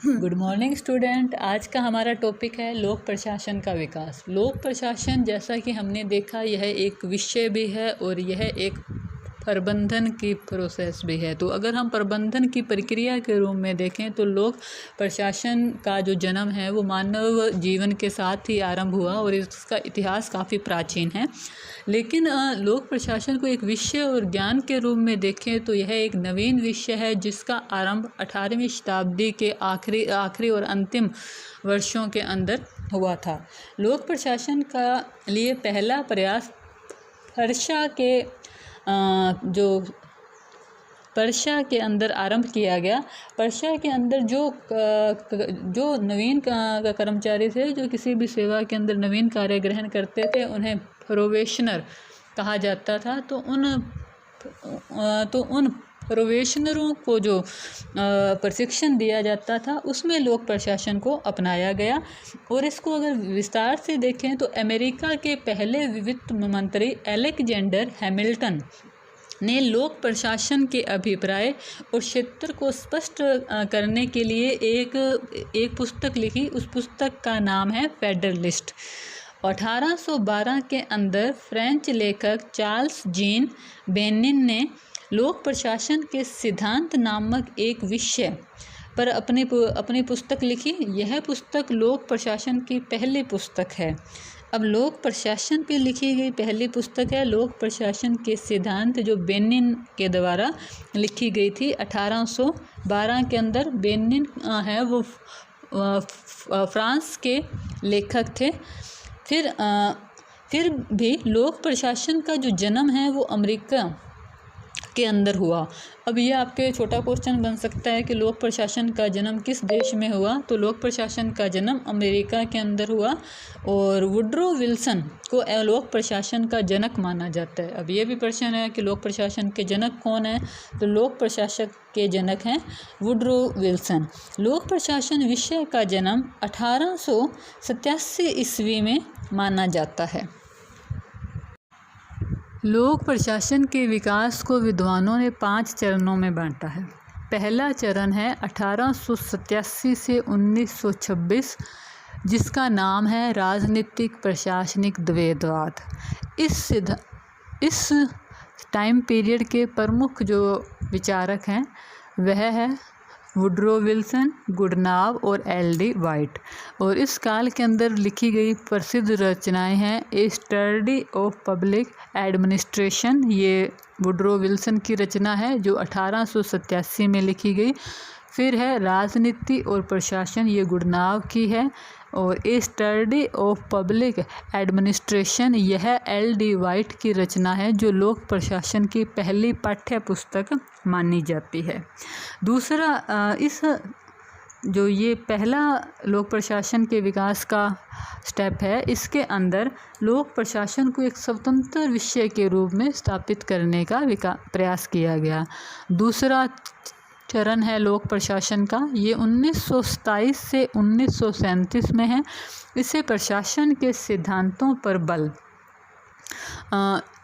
Good morning student. आज का हमारा टॉपिक है लोक प्रशासन का विकास। लोक प्रशासन, जैसा कि हमने देखा, यह एक विषय भी है और यह एक प्रबंधन की प्रोसेस भी है। तो अगर हम प्रबंधन की प्रक्रिया के रूप में देखें तो लोक प्रशासन का जो जन्म है वो मानव जीवन के साथ ही आरंभ हुआ और इसका इतिहास काफ़ी प्राचीन है। लेकिन लोक प्रशासन को एक विषय और ज्ञान के रूप में देखें तो यह एक नवीन विषय है जिसका आरंभ 18वीं शताब्दी के आखिरी और अंतिम वर्षों के अंदर हुआ था। लोक प्रशासन का लिए पहला प्रयास पर्शिया के अंदर आरंभ किया गया। पर्शिया के अंदर जो नवीन कर्मचारी थे, जो किसी भी सेवा के अंदर नवीन कार्य ग्रहण करते थे, उन्हें प्रोबेशनर कहा जाता था। तो उन प्रोबेशनरों को जो प्रशिक्षण दिया जाता था उसमें लोक प्रशासन को अपनाया गया। और इसको अगर विस्तार से देखें तो अमेरिका के पहले वित्त मंत्री अलेक्जेंडर हैमिल्टन ने लोक प्रशासन के अभिप्राय और क्षेत्र को स्पष्ट करने के लिए एक पुस्तक लिखी। उस पुस्तक का नाम है फेडरलिस्ट। 1812 के अंदर फ्रेंच लेखक चार्ल्स जीन बेनिन ने लोक प्रशासन के सिद्धांत नामक एक विषय पर अपनी पुस्तक लिखी। यह पुस्तक लोक प्रशासन की पहली पुस्तक है। अब लोक प्रशासन पे लिखी गई पहली पुस्तक है लोक प्रशासन के सिद्धांत, जो बेनिन के द्वारा लिखी गई थी 1812 के अंदर। बेनिन है वो फ्रांस के लेखक थे। फिर भी लोक प्रशासन का जो जन्म है वो अमेरिका के अंदर हुआ। अब ये आपके छोटा क्वेश्चन बन सकता है कि लोक प्रशासन का जन्म किस देश में हुआ। तो लोक प्रशासन का जन्म अमेरिका के अंदर हुआ और वुड्रो विल्सन को लोक प्रशासन का जनक माना जाता है। अब ये भी प्रश्न है कि लोक प्रशासन के जनक कौन है। तो लोक प्रशासन के जनक हैं वुड्रो विल्सन। लोक प्रशासन विषय का जन्म 1887 ईस्वी में माना जाता है। लोक प्रशासन के विकास को विद्वानों ने 5 चरणों में बांटा है। पहला चरण है 1887 से 1926, जिसका नाम है राजनीतिक प्रशासनिक द्वैतवाद। इस टाइम पीरियड के प्रमुख जो विचारक हैं वह है वुड्रो विल्सन, गुडनाव और एल.डी. वाइट। और इस काल के अंदर लिखी गई प्रसिद्ध रचनाएं हैं ए स्टडी ऑफ पब्लिक एडमिनिस्ट्रेशन, ये वुड्रो विल्सन की रचना है जो 1887 में लिखी गई। फिर है राजनीति और प्रशासन, ये गुडनाव की है। और ए स्टडी ऑफ पब्लिक एडमिनिस्ट्रेशन, यह एल.डी. वाइट की रचना है जो लोक प्रशासन की पहली पाठ्य पुस्तक मानी जाती है। दूसरा, ये पहला लोक प्रशासन के विकास का स्टेप है, इसके अंदर लोक प्रशासन को एक स्वतंत्र विषय के रूप में स्थापित करने का प्रयास किया गया। दूसरा चरण है लोक प्रशासन का, ये 1927 से 1937 में है। इसे प्रशासन के सिद्धांतों पर बल।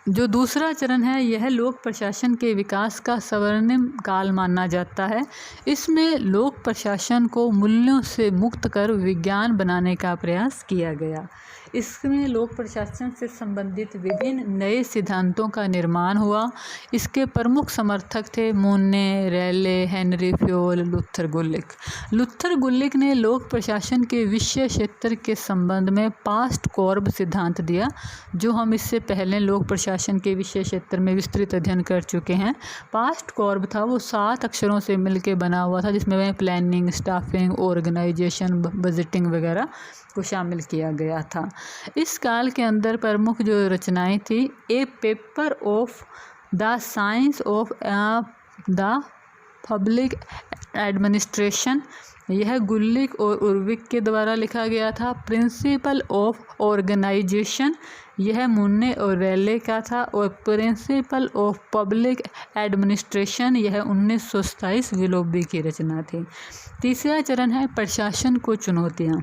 जो दूसरा चरण है यह लोक प्रशासन के विकास का स्वर्णिम काल माना जाता है। इसमें लोक प्रशासन को मूल्यों से मुक्त कर विज्ञान बनाने का प्रयास किया गया। इसमें लोक प्रशासन से संबंधित विभिन्न नए सिद्धांतों का निर्माण हुआ। इसके प्रमुख समर्थक थे मोने, रेले, हेनरी फ्योल, लुथर गुलिक ने लोक प्रशासन के विषय क्षेत्र के संबंध में पास्ट कॉर्ब सिद्धांत दिया, जो हम इससे पहले लोक प्रशासन के विषय क्षेत्र में विस्तृत अध्ययन कर चुके हैं। पास्ट कॉर्ब था वो 7 अक्षरों से मिलकर बना हुआ था, जिसमें प्लानिंग, स्टाफिंग, ऑर्गेनाइजेशन, बजटिंग वगैरह को शामिल किया गया था। इस काल के अंदर प्रमुख जो रचनाएं थी, A paper of the science of the public administration, यह गुल्लिक और उर्विक के द्वारा लिखा गया था। प्रिंसिपल ऑफ ऑर्गेनाइजेशन, यह मुन्ने और रेले का था। और प्रिंसिपल ऑफ पब्लिक एडमिनिस्ट्रेशन, यह 1927 विलोबी की रचना थी। तीसरा चरण है प्रशासन को चुनौतियाँ।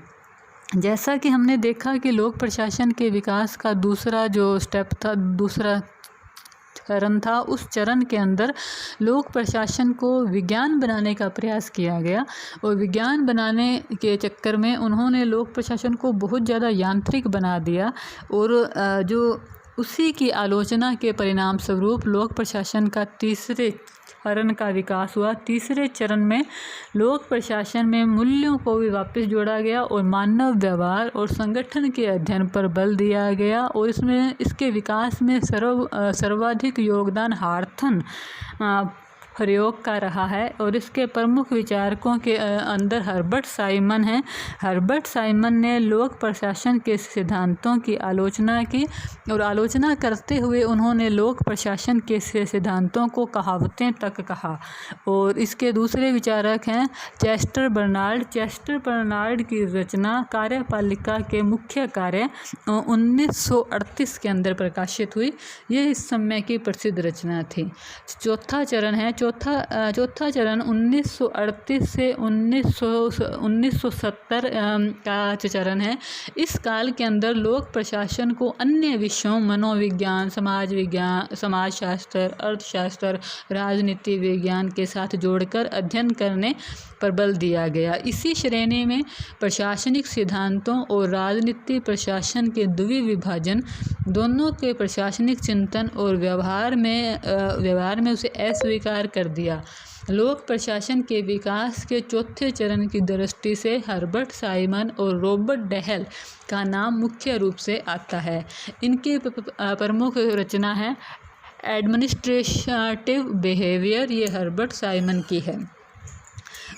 जैसा कि हमने देखा कि लोक प्रशासन के विकास का दूसरा जो स्टेप था, दूसरा चरण था, उस चरण के अंदर लोक प्रशासन को विज्ञान बनाने का प्रयास किया गया और विज्ञान बनाने के चक्कर में उन्होंने लोक प्रशासन को बहुत ज़्यादा यांत्रिक बना दिया और जो उसी की आलोचना के परिणाम स्वरूप लोक प्रशासन का तीसरे चरण का विकास हुआ। तीसरे चरण में लोक प्रशासन में मूल्यों को भी वापस जोड़ा गया और मानव व्यवहार और संगठन के अध्ययन पर बल दिया गया और इसके विकास में सर्वाधिक योगदान हार्थन प्रयोग का रहा है और इसके प्रमुख विचारकों के अंदर हर्बर्ट साइमन हैं। हर्बर्ट साइमन ने लोक प्रशासन के सिद्धांतों की आलोचना की और आलोचना करते हुए उन्होंने लोक प्रशासन के सिद्धांतों को कहावतें तक कहा। और इसके दूसरे विचारक हैं चेस्टर बर्नार्ड। चेस्टर बर्नार्ड की रचना कार्यपालिका के मुख्य कार्य 1938 के अंदर प्रकाशित हुई। यह इस समय की प्रसिद्ध रचना थी। चौथा चरण है चौथा चरण 1938 से 1970 का चरण है। इस काल के अंदर लोक प्रशासन को अन्य विषयों मनोविज्ञान, समाजशास्त्र, अर्थशास्त्र, राजनीति विज्ञान के साथ जोड़कर अध्ययन करने पर बल दिया गया। इसी श्रेणी में प्रशासनिक सिद्धांतों और राजनीति प्रशासन के द्विविभाजन दोनों के प्रशासनिक चिंतन और व्यवहार में उसे अस्वीकार कर दिया। लोक प्रशासन के विकास के चौथे चरण की दृष्टि से हर्बर्ट साइमन और रॉबर्ट डेहल का नाम मुख्य रूप से आता है। इनकी प्रमुख रचना है एडमिनिस्ट्रेटिव बिहेवियर, ये हर्बर्ट साइमन की है।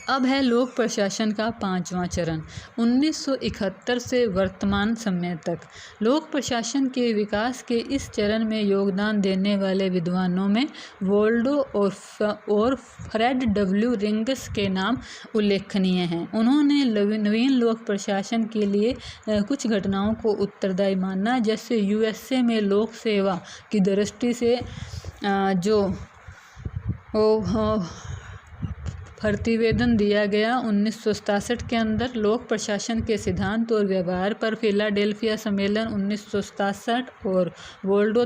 अब है लोक प्रशासन का पांचवा चरण 1971 से वर्तमान समय तक। लोक प्रशासन के विकास के इस चरण में योगदान देने वाले विद्वानों में वोल्डो और फ्रेड डब्ल्यू रिंग्स के नाम उल्लेखनीय हैं। उन्होंने नवीन लोक प्रशासन के लिए कुछ घटनाओं को उत्तरदायी माना, जैसे यूएसए में लोक सेवा की दृष्टि से जो प्रतिवेदन दिया गया 1967 के अंदर, लोक प्रशासन के सिद्धांत और व्यवहार पर फिलाडेल्फिया सम्मेलन 1967 और वोल्डो